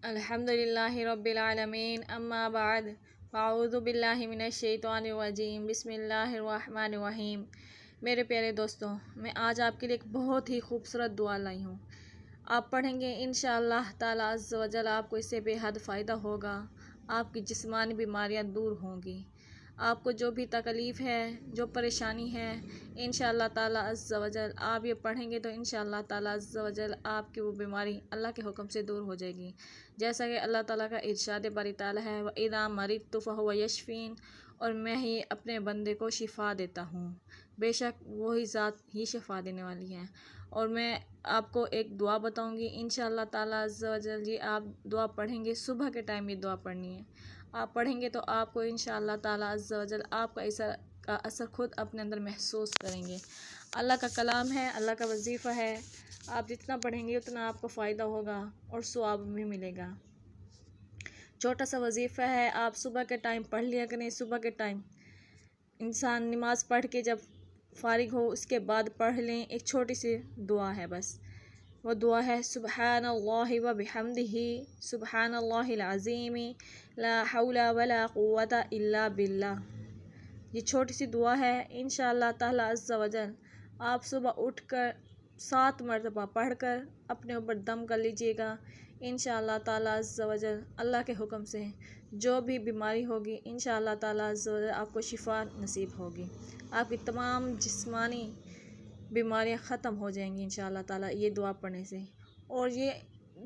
अल्हम्दुलिल्लाहि रब्बिल आलमीन अम्मा बाद अऊज़ु बिल्लाहि मिनश शैतानिर रजीम बिस्मिल्लाहिर रहमानिर रहीम। मेरे प्यारे दोस्तों, मैं आज आपके लिए एक बहुत ही खूबसूरत दुआ लाई हूँ। आप पढ़ेंगे इंशाअल्लाह ताला अज़्ज़ व जल, आपको इससे बेहद फ़ायदा होगा। आपकी जिस्मानी बीमारियाँ दूर होंगी। आपको जो भी तकलीफ़ है, जो परेशानी है, इंशाअल्लाह ताला अज़्ज़ व जल आप ये पढ़ेंगे तो इंशाअल्लाह ताला अज़्ज़ व जल आपकी वो बीमारी अल्लाह के हुक्म से दूर हो जाएगी। जैसा कि अल्लाह ताला का इरशाद बारी ताला है, व इज़ा मरिज़्तु फ़हुव यशफ़ीन, और मैं ही अपने बंदे को शिफ़ा देता हूँ। बेशक वही ज़ात ही शिफ़ा देने वाली है। और मैं आपको एक दुआ बताऊंगी इंशाअल्लाह ताला अज़्ज़ व जल। जी आप दुआ पढ़ेंगे, सुबह के टाइम ये दुआ पढ़नी है। आप पढ़ेंगे तो आपको इंशाअल्लाह ताला अज़्ज़ व जल आपका असर खुद अपने अंदर महसूस करेंगे। अल्लाह का कलाम है, अल्लाह का वजीफ़ा है। आप जितना पढ़ेंगे उतना आपको फ़ायदा होगा और सवाब भी मिलेगा। छोटा सा वजीफ़ा है, आप सुबह के टाइम पढ़ लिया करें। सुबह के टाइम इंसान नमाज़ पढ़ के जब फ़ारिग हो उसके बाद पढ़ लें। एक छोटी सी दुआ है बस। वो दुआ है सुब्हानल्लाहि व बिहम्दिही सुब्हानल्लाहिल अज़ीम ला हौला वला कुव्वता इल्ला बिल्लाह। ये छोटी सी दुआ है। इंशाअल्लाह ताला अज़्ज़ व जल आप सुबह उठकर 7 मरतबा पढ़कर अपने ऊपर दम कर लीजिएगा। इंशाअल्लाह ताला अज़्ज़ व जल अल्लाह के हुक्म से जो भी बीमारी होगी इंशाअल्लाह ताला अज़्ज़ व जल आपको शिफ़ा नसीब होगी। आपकी तमाम जिस्मानी बीमारियां ख़त्म हो जाएंगी इंशाअल्लाह ताला ये दुआ पढ़ने से। और ये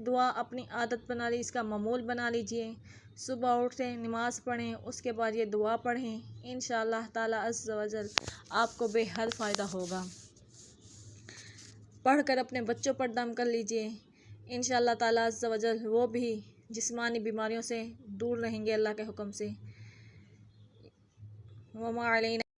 दुआ अपनी आदत बना ली, इसका मामूल बना लीजिए। सुबह उठते नमाज़ पढ़ें, उसके बाद ये दुआ पढ़ें। इंशाअल्लाह ताला अज़्ज़ व जल आपको बेहद फ़ायदा होगा। पढ़कर अपने बच्चों पर दम कर लीजिए। इंशाअल्लाह ताला अज़्ज़ व जल वो भी जिस्मानी बीमारियों से दूर रहेंगे अल्लाह के हुक्म से। वमा अलैना।